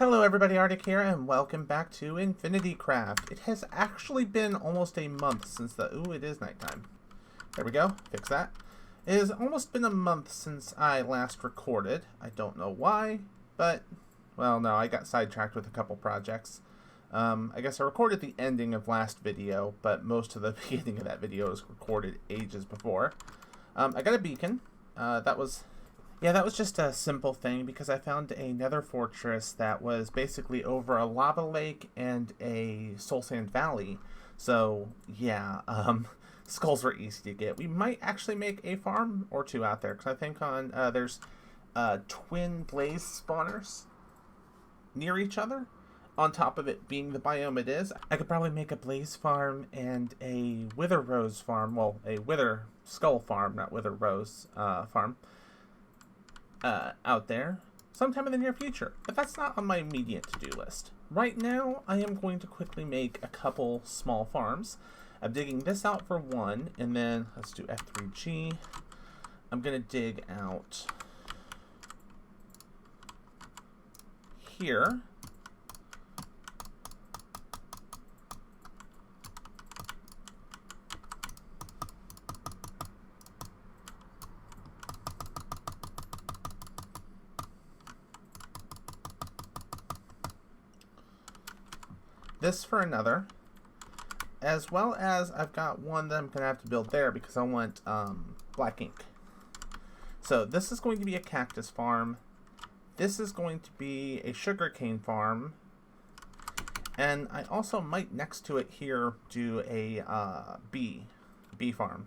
Hello everybody, Arctic here, and welcome back to Infinity Craft. It has actually been almost a month since ooh, it is nighttime. There we go, fix that. It has almost been a month since I last recorded. I don't know why, but, well, no, I got sidetracked with a couple projects. I guess I recorded the ending of last video, but most of the beginning of that video was recorded ages before. I got a beacon. That was just a simple thing because I found a nether fortress that was basically over a lava lake and a soul sand valley. So, yeah, skulls were easy to get. We might actually make a farm or two out there because I think there's twin blaze spawners near each other. On top of it being the biome it is, I could probably make a blaze farm and a wither rose farm. Well, a wither skull farm, not wither rose farm. Out there sometime in the near future, but that's not on my immediate to-do list. Right now, I am going to quickly make a couple small farms. I'm digging this out for one, and then let's do F3G. I'm going to dig out here. This for another, as well as I've got one that I'm going to have to build there because I want black ink. So this is going to be a cactus farm. This is going to be a sugarcane farm. And I also might next to it here do a bee farm.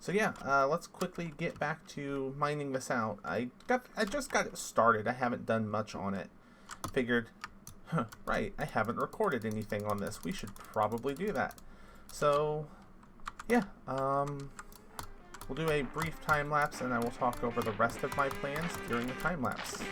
So yeah, let's quickly get back to mining this out. I just got it started. I haven't done much on it. Figured, right, I haven't recorded anything on this. We should probably do that. So, yeah, we'll do a brief time lapse and I will talk over the rest of my plans during the time lapse.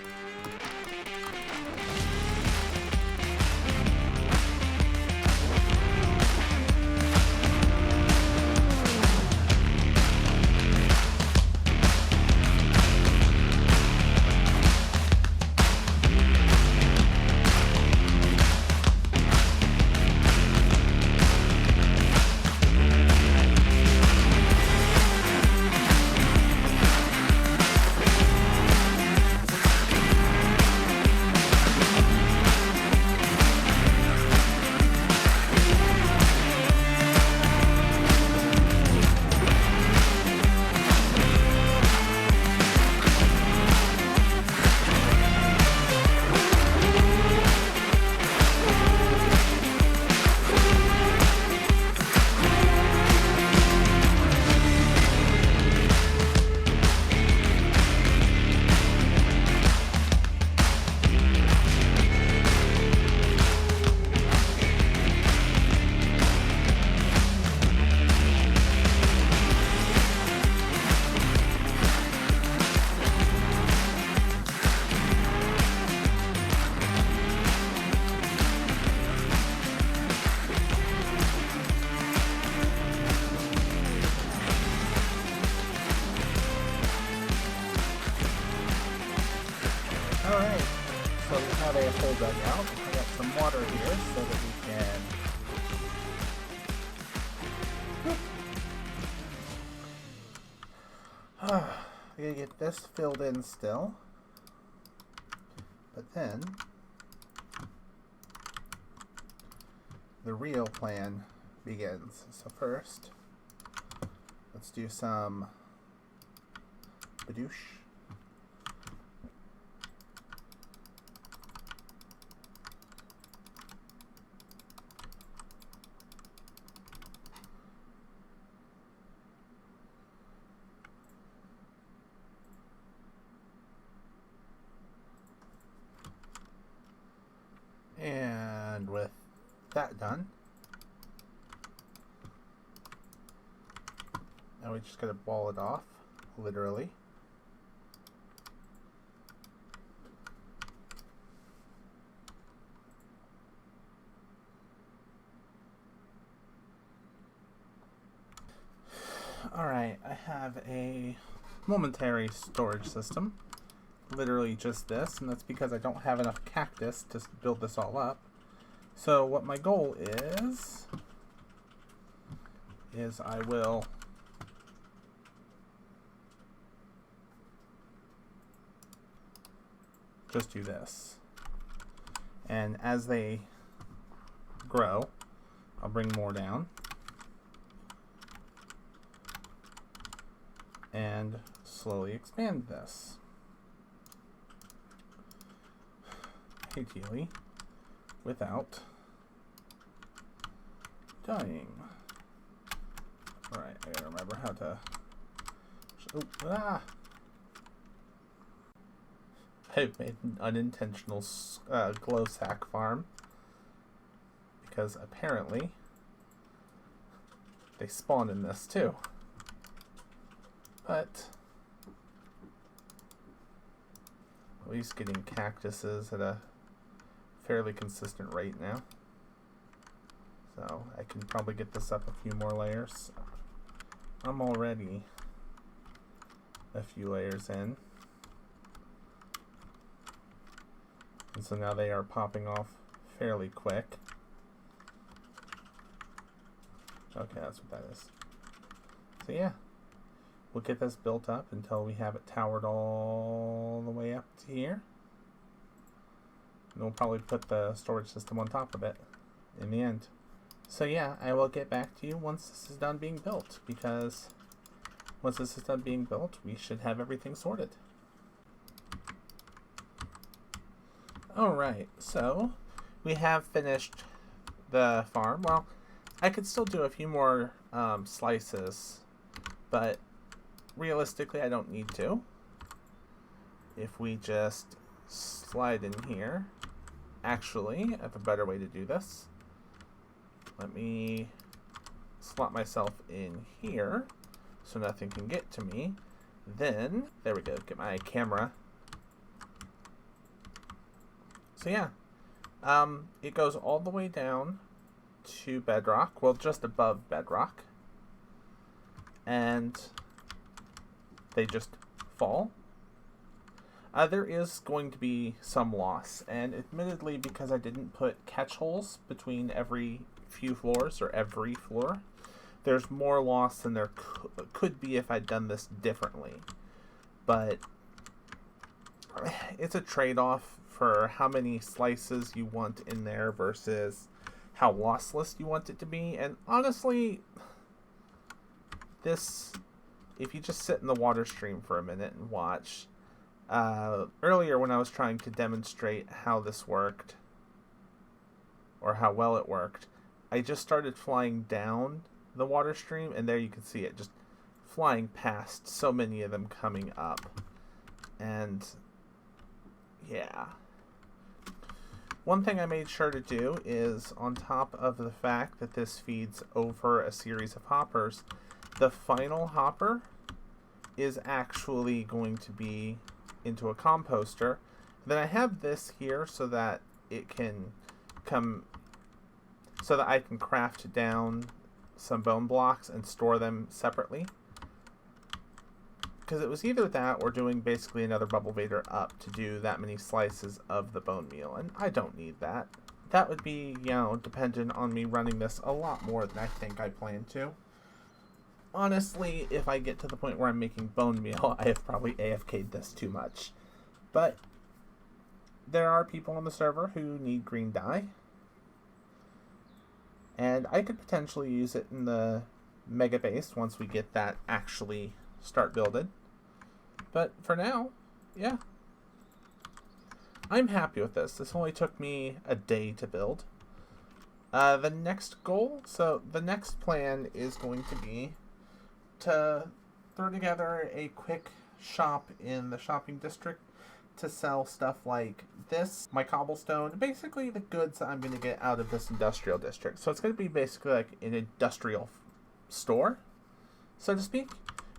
Alright, so we have a hole dug out. I got some water here so that we can... we gotta get this filled in still. But then, the real plan begins. So first, let's do some badoosh. And with that done, now we just gotta ball it off, literally. Alright, I have a momentary storage system literally just this, and that's because I don't have enough cactus to build this all up. So what my goal is I will just do this. And as they grow, I'll bring more down. And slowly expand this. Ideally, without dying. Alright, I gotta remember how to... I've made an unintentional glow sack farm because apparently they spawn in this too. But at least getting cactuses at a fairly consistent rate now. So I can probably get this up a few more layers. I'm already a few layers in. And so now they are popping off fairly quick. Okay, that's what that is. So yeah, we'll get this built up until we have it towered all the way up to here. And we'll probably put the storage system on top of it in the end. So yeah, I will get back to you once this is done being built, because once this is done being built, we should have everything sorted. Alright, so we have finished the farm. Well, I could still do a few more slices, but realistically I don't need to. If we just slide in here, actually, I have a better way to do this. Let me slot myself in here so nothing can get to me. Then, there we go, get my camera. So yeah, it goes all the way down to bedrock, well, just above bedrock, and they just fall. There is going to be some loss, and admittedly, because I didn't put catch holes between every few floors, or every floor, there's more loss than there could be if I'd done this differently. But it's a trade-off for how many slices you want in there versus how lossless you want it to be. And honestly, this, if you just sit in the water stream for a minute and watch, earlier when I was trying to demonstrate how this worked, or how well it worked, I just started flying down the water stream, and there you can see it just flying past so many of them coming up. And yeah, one thing I made sure to do is, on top of the fact that this feeds over a series of hoppers, the final hopper is actually going to be into a composter. Then I have this here so that it can come, so that I can craft down some bone blocks and store them separately. Because it was either that or doing basically another bubble vader up to do that many slices of the bone meal, and I don't need that. That would be, you know, dependent on me running this a lot more than I think I plan to. Honestly, if I get to the point where I'm making bone meal, I have probably AFK'd this too much. But there are people on the server who need green dye, and I could potentially use it in the mega base once we get that actually start builded. But for now, yeah, I'm happy with this. This only took me a day to build. The next goal, so the next plan is going to be to throw together a quick shop in the shopping district to sell stuff like this, my cobblestone, basically the goods that I'm going to get out of this industrial district. So it's going to be basically like an industrial store, so to speak,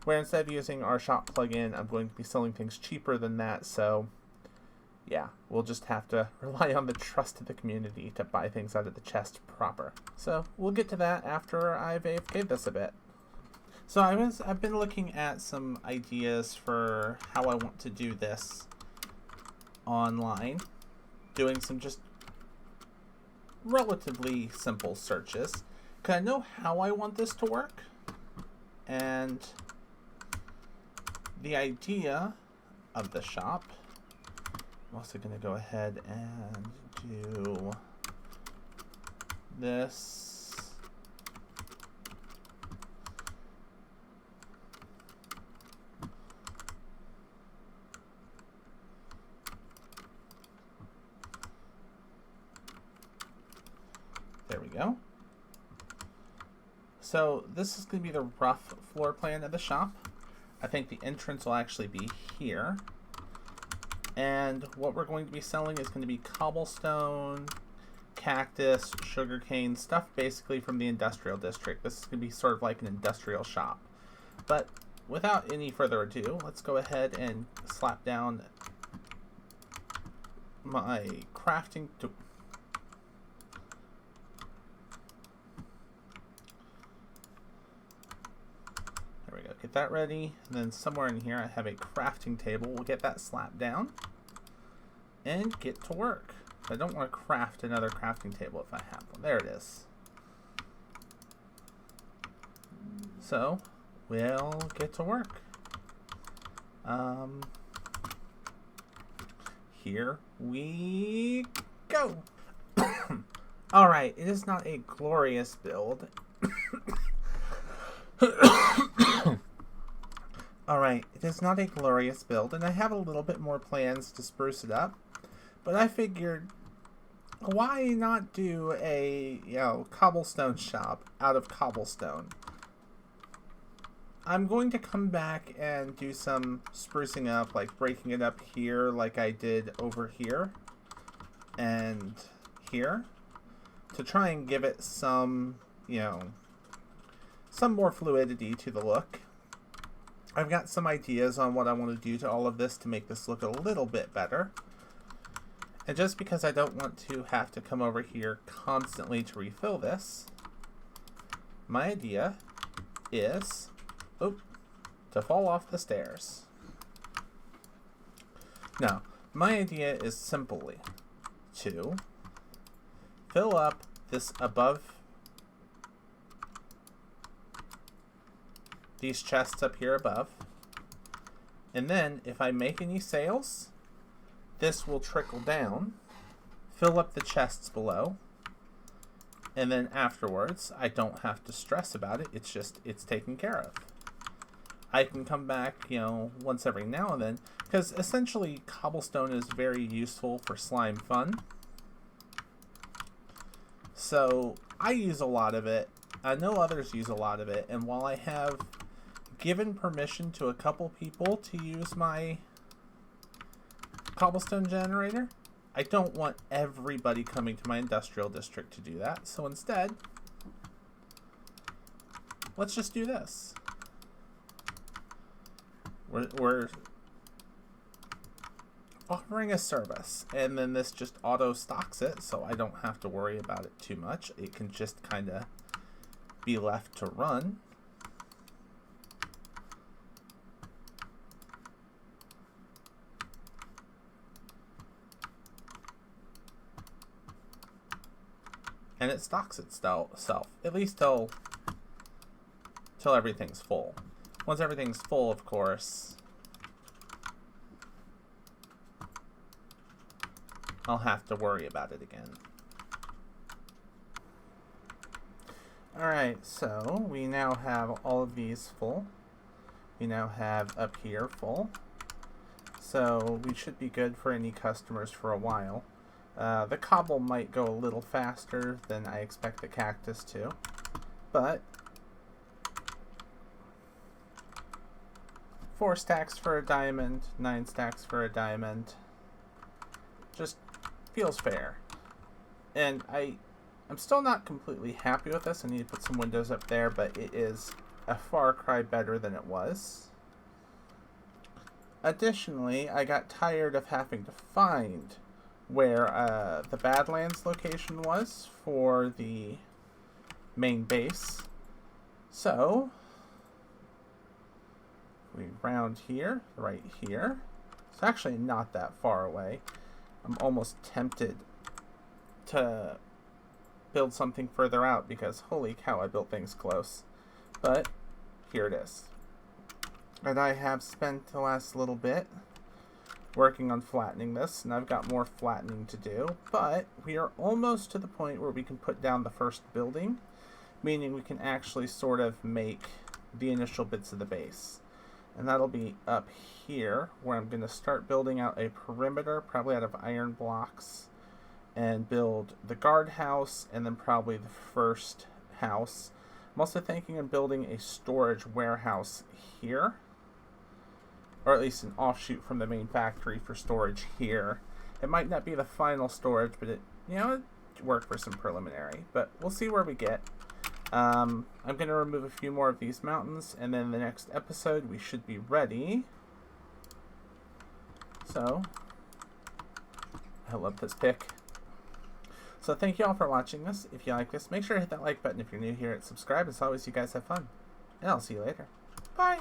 where instead of using our shop plugin, I'm going to be selling things cheaper than that. So yeah, we'll just have to rely on the trust of the community to buy things out of the chest proper. So we'll get to that after I've AFK'd this a bit. So I've been looking at some ideas for how I want to do this. online, doing some just relatively simple searches, because I know how I want this to work. And the idea of the shop, I'm also going to go ahead and do this. There we go. So this is going to be the rough floor plan of the shop. I think the entrance will actually be here. And what we're going to be selling is going to be cobblestone, cactus, sugarcane, stuff basically from the industrial district. This is going to be sort of like an industrial shop. But without any further ado, let's go ahead and slap down my crafting tool. Get that ready, and then somewhere in here I have a crafting table. We'll get that slapped down and get to work. I don't want to craft another crafting table if I have one. There it is. So we'll get to work. Here we go. Alright, it is not a glorious build. Alright, it is not a glorious build, and I have a little bit more plans to spruce it up. But I figured, why not do a, cobblestone shop out of cobblestone? I'm going to come back and do some sprucing up, like breaking it up here like I did over here and here, to try and give it some, some more fluidity to the look. I've got some ideas on what I want to do to all of this to make this look a little bit better. And just because I don't want to have to come over here constantly to refill this, my idea is to fall off the stairs. Now, my idea is simply to fill up this above these chests up here above, and then if I make any sales, this will trickle down, fill up the chests below, and then afterwards I don't have to stress about it. It's taken care of. I can come back once every now and then, because essentially cobblestone is very useful for slime fun, so I use a lot of it. I know others use a lot of it, and while I have given permission to a couple people to use my cobblestone generator, I don't want everybody coming to my industrial district to do that. So instead, let's just do this. We're offering a service, and then this just auto stocks it, so I don't have to worry about it too much. It can just kind of be left to run. And it stocks itself, at least till everything's full. Once everything's full, of course, I'll have to worry about it again. Alright, so we now have all of these full. We now have up here full. So we should be good for any customers for a while. The cobble might go a little faster than I expect the cactus to, but 4 stacks for a diamond, 9 stacks for a diamond, just feels fair. And I'm still not completely happy with this. I need to put some windows up there, but it is a far cry better than it was. Additionally, I got tired of having to find where the Badlands location was for the main base. So we round here, right here. It's actually not that far away. I'm almost tempted to build something further out because holy cow, I built things close. But here it is. And I have spent the last little bit working on flattening this, and I've got more flattening to do, but we are almost to the point where we can put down the first building, meaning we can actually sort of make the initial bits of the base. And that'll be up here, where I'm going to start building out a perimeter, probably out of iron blocks, and build the guardhouse, and then probably the first house. I'm also thinking of building a storage warehouse here, or at least an offshoot from the main factory for storage here. It might not be the final storage, but it work for some preliminary. But we'll see where we get. I'm going to remove a few more of these mountains, and then the next episode we should be ready. So, I love this pick. So thank you all for watching this. If you like this, make sure to hit that like button if you're new here and subscribe. As always, you guys have fun. And I'll see you later. Bye!